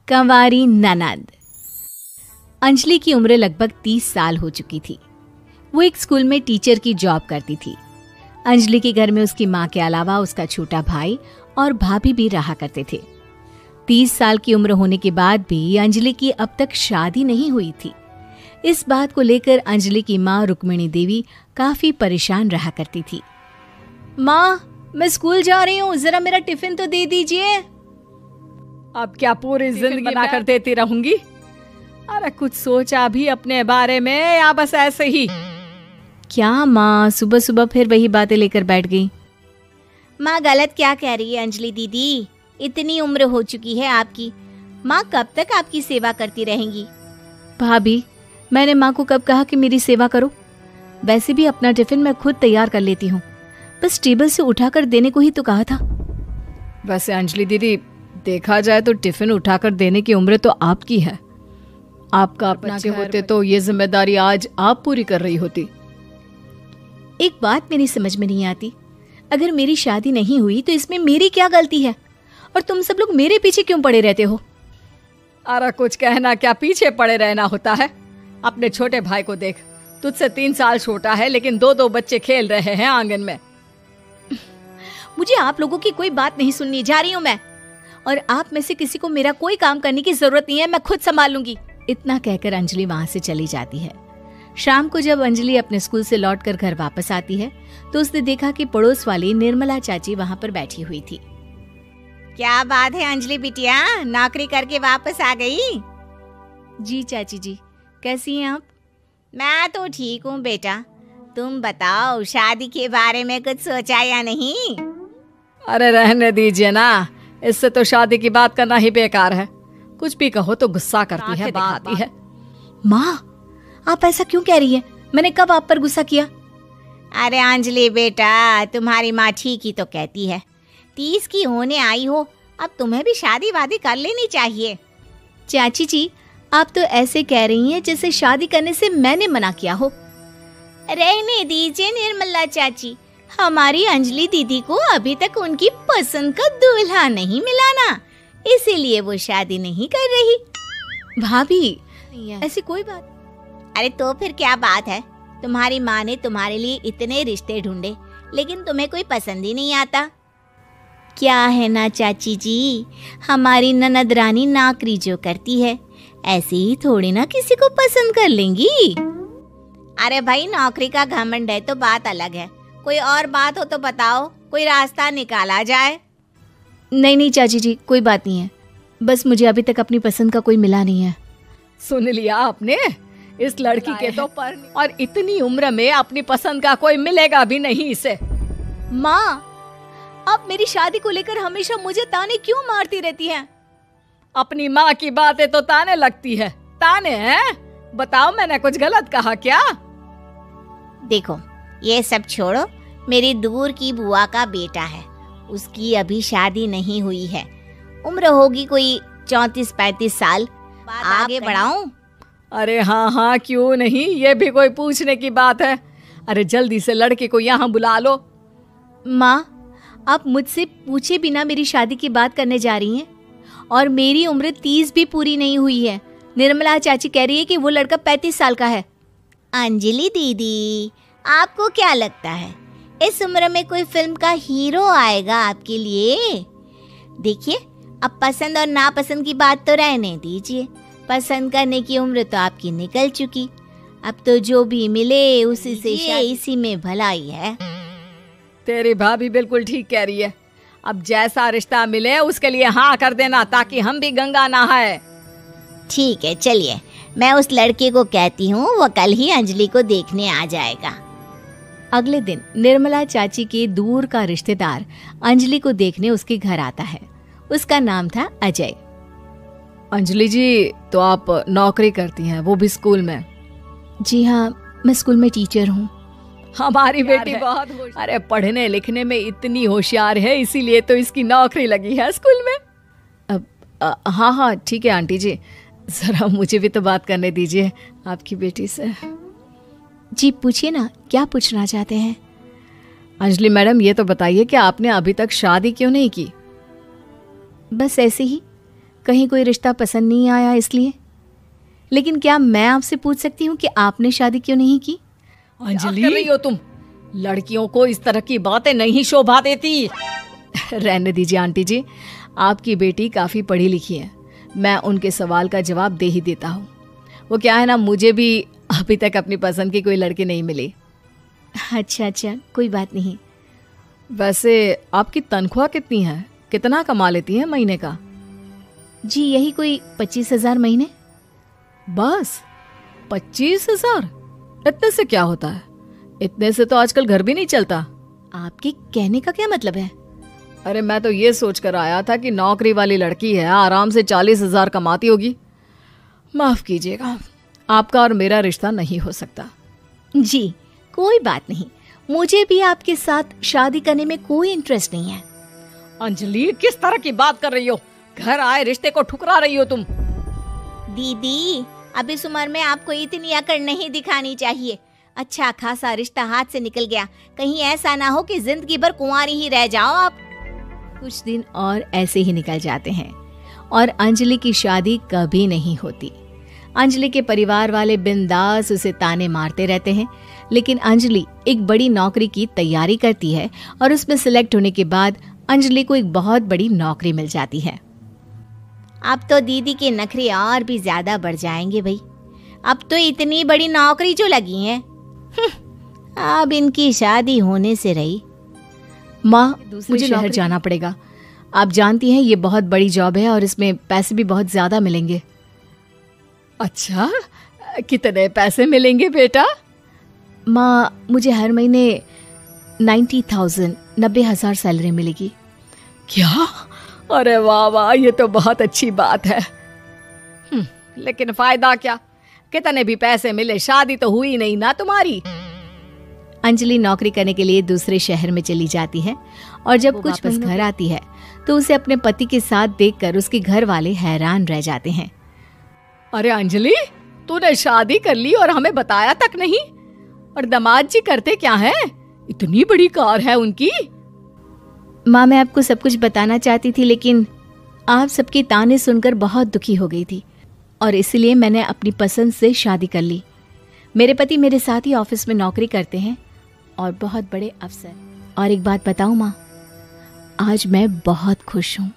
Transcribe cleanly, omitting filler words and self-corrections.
कंवारी ननद। अंजलि की उम्र लगभग 30 साल हो चुकी थी। वो एक स्कूल में टीचर की जॉब करती थी। अंजलि के घर में उसकी माँ के अलावा उसका छोटा भाई और भाभी भी रहा करते थे। 30 साल की उम्र होने के बाद भी अंजलि की अब तक शादी नहीं हुई थी। इस बात को लेकर अंजलि की माँ रुक्मिणी देवी काफी परेशान रहा करती थी। माँ, मैं स्कूल जा रही हूँ, जरा मेरा टिफिन तो दे दीजिए। अब क्या पूरी जिंदगी बना कर देती रहूंगी? अरे कुछ सोचा भी अपने बारे में या बस ऐसे ही? क्या माँ, सुबह सुबह फिर वही बातें लेकर बैठ गई। माँ गलत क्या कह रही है अंजलि दीदी? इतनी उम्र हो चुकी है आपकी, माँ कब तक आपकी सेवा करती रहेंगी? भाभी, मैंने माँ को कब कहा कि मेरी सेवा करो? वैसे भी अपना टिफिन मैं खुद तैयार कर लेती हूँ, बस टेबल से उठाकर देने को ही तो कहा था। वैसे अंजलि दीदी, देखा जाए तो टिफिन उठाकर देने की उम्र तो आपकी है। आपका अपना के होते तो ये जिम्मेदारी आज आप पूरी कर रही होती। एक बात मेरी समझ में नहीं आती, अगर मेरी शादी नहीं हुई तो इसमें मेरी क्या गलती है और तुम सब लोग मेरे पीछे क्यों पड़े रहते हो? अरे कुछ कहना क्या पीछे पड़े रहना होता है? अपने छोटे भाई को देख, तुझसे 3 साल छोटा है लेकिन 2 बच्चे खेल रहे हैं आंगन में। मुझे आप लोगों की कोई बात नहीं सुननी, जा रही हूँ मैं। और आप में से किसी को मेरा कोई काम करने की जरूरत नहीं है, मैं खुद संभाल लूंगी। इतना कहकर अंजलि वहां से चली जाती है। शाम को जब अंजलि अपने स्कूल से लौटकर घर वापस आती है तो उसने देखा कि पड़ोस वाली निर्मला चाची वहां पर बैठी हुई थी। क्या बात है अंजलि बिटिया, नौकरी करके वापस आ गई? जी चाची जी, कैसी हैं आप? मैं तो ठीक हूँ बेटा, तुम बताओ शादी के बारे में कुछ सोचा या नहीं? अरे रहने दीजिए ना, इससे तो शादी की बात करना ही बेकार है। कुछ भी कहो तो गुस्सा करती है, दिखाती है। माँ, आप ऐसा क्यों कह रही हैं? मैंने कब आप पर गुस्सा किया? अरे अंजलि बेटा, तुम्हारी माँ ठीक ही तो कहती है। 30 की होने आई हो, अब तुम्हें भी शादी वादी कर लेनी चाहिए। चाची जी, आप तो ऐसे कह रही हैं जैसे शादी करने से मैंने मना किया हो। रहने दीजिए निर्मला चाची, हमारी अंजलि दीदी को अभी तक उनकी पसंद का दूल्हा नहीं मिला ना, इसीलिए वो शादी नहीं कर रही। भाभी, ऐसी कोई बात? अरे तो फिर क्या बात है? तुम्हारी माँ ने तुम्हारे लिए इतने रिश्ते ढूंढे लेकिन तुम्हें कोई पसंद ही नहीं आता। क्या है ना चाची जी, हमारी ननद रानी नौकरी जो करती है ऐसे ही थोड़ी ना किसी को पसंद कर लेंगी। अरे भाई, नौकरी का घमंड है तो बात अलग है, कोई और बात हो तो बताओ, कोई रास्ता निकाला जाए। नहीं चाची जी, कोई बात नहीं है, बस मुझे अभी तक अपनी पसंद का कोई मिला नहीं है। सुन लिया आपने? इस लड़की के तो पर और इतनी उम्र में अपनी पसंद का कोई मिलेगा भी नहीं इसे। माँ, आप मेरी शादी को लेकर हमेशा मुझे ताने क्यों मारती रहती हैं? अपनी माँ की बातें तो ताने लगती है। ताने हैं? बताओ, मैंने कुछ गलत कहा क्या? देखो, ये सब छोड़ो, मेरी दूर की बुआ का बेटा है, उसकी अभी शादी नहीं हुई है, उम्र होगी कोई 34-35 साल। आगे बढ़ाऊं? अरे हाँ, क्यों नहीं, ये भी कोई पूछने की बात है। अरे जल्दी से लड़के को यहाँ बुला लो। माँ, आप मुझसे पूछे बिना मेरी शादी की बात करने जा रही हैं और मेरी उम्र 30 भी पूरी नहीं हुई है। निर्मला चाची कह रही है कि वो लड़का 35 साल का है। अंजलि दीदी, आपको क्या लगता है इस उम्र में कोई फिल्म का हीरो आएगा आपके लिए? देखिए, अब पसंद और नापसंद की बात तो रहने दीजिए, पसंद करने की उम्र तो आपकी निकल चुकी, अब तो जो भी मिले उसी से इसी में भलाई है। तेरी भाभी बिल्कुल ठीक कह रही है, अब जैसा रिश्ता मिले उसके लिए हाँ कर देना ताकि हम भी गंगा नहाए। ठीक है, चलिए मैं उस लड़के को कहती हूँ, वो कल ही अंजलि को देखने आ जाएगा। अगले दिन निर्मला चाची के दूर का रिश्तेदार अंजलि को देखने उसके घर आता है। उसका नाम था अजय। अंजलि जी, तो आप नौकरी करती हैं, वो भी स्कूल में? जी हाँ, मैं स्कूल में टीचर हूँ। हमारी बेटी बहुत अरे पढ़ने लिखने में इतनी होशियार है, इसीलिए तो इसकी नौकरी लगी है स्कूल में। हाँ ठीक है आंटी जी, जरा मुझे भी तो बात करने दीजिए आपकी बेटी से। जी पूछिए ना, क्या पूछना चाहते हैं? अंजलि मैडम, ये तो बताइए कि आपने अभी तक शादी क्यों नहीं की? बस ऐसे ही, कहीं कोई रिश्ता पसंद नहीं आया इसलिए। लेकिन क्या मैं आपसे पूछ सकती हूँ कि आपने शादी क्यों नहीं की? अंजलि, क्या कर रही हो तुम? लड़कियों को इस तरह की बातें नहीं शोभा देती। रहने दीजिए आंटी जी, आपकी बेटी काफ़ी पढ़ी लिखी है, मैं उनके सवाल का जवाब दे ही देता हूँ। वो क्या है ना, मुझे भी अभी तक अपनी पसंद की कोई लड़की नहीं मिली। अच्छा, कोई बात नहीं। वैसे आपकी तनख्वाह कितनी है? कितना कमा लेती हैं महीने का? जी यही कोई 25,000 महीने। बस 25,000? इतने से क्या होता है? इतने से तो आजकल घर भी नहीं चलता। आपके कहने का क्या मतलब है? अरे मैं तो ये सोच कर आया था कि नौकरी वाली लड़की है, आराम से 40,000 कमाती होगी। माफ कीजिएगा, आपका और मेरा रिश्ता नहीं हो सकता। जी कोई बात नहीं, मुझे भी आपके साथ शादी करने में कोई इंटरेस्ट नहीं है। अंजलि, किस तरह की बात कर रही हो? घर आए रिश्ते को ठुकरा रही हो तुम। दीदी, अब इस उम्र में आपको इतनी अकड़ नहीं दिखानी चाहिए। अच्छा खासा रिश्ता हाथ से निकल गया, कहीं ऐसा ना हो कि जिंदगी भर कुंवारी ही रह जाओ आप। कुछ दिन और ऐसे ही निकल जाते हैं और अंजलि की शादी कभी नहीं होती। अंजलि के परिवार वाले बिंदास उसे ताने मारते रहते हैं, लेकिन अंजलि एक बड़ी नौकरी की तैयारी करती है और उसमें सिलेक्ट होने के बाद अंजलि को एक बहुत बड़ी नौकरी मिल जाती है। अब तो दीदी के नखरे और भी ज्यादा बढ़ जाएंगे भाई। अब तो इतनी बड़ी नौकरी जो लगी है, अब इनकी शादी होने से रही। माँ, मुझे शहर जाना पड़ेगा। आप जानती हैं ये बहुत बड़ी जॉब है और इसमें पैसे भी बहुत ज्यादा मिलेंगे। अच्छा, कितने पैसे मिलेंगे बेटा? माँ, मुझे हर महीने 90,000 सैलरी मिलेगी। क्या? अरे वाह वाह, ये तो बहुत अच्छी बात है। लेकिन फायदा क्या? कितने भी पैसे मिले, शादी तो हुई नहीं ना तुम्हारी। अंजलि नौकरी करने के लिए दूसरे शहर में चली जाती है और जब कुछ वापस घर आती है तो उसे अपने पति के साथ देखकर उसके घर वाले हैरान रह जाते हैं। अरे अंजलि, तूने शादी कर ली और हमें बताया तक नहीं। और दामाद जी करते क्या हैं? इतनी बड़ी कार है उनकी। माँ, मैं आपको सब कुछ बताना चाहती थी, लेकिन आप सबके ताने सुनकर बहुत दुखी हो गई थी और इसलिए मैंने अपनी पसंद से शादी कर ली। मेरे पति मेरे साथ ही ऑफिस में नौकरी करते हैं और बहुत बड़े अफसर। और एक बात बताऊं माँ, आज मैं बहुत खुश हूँ।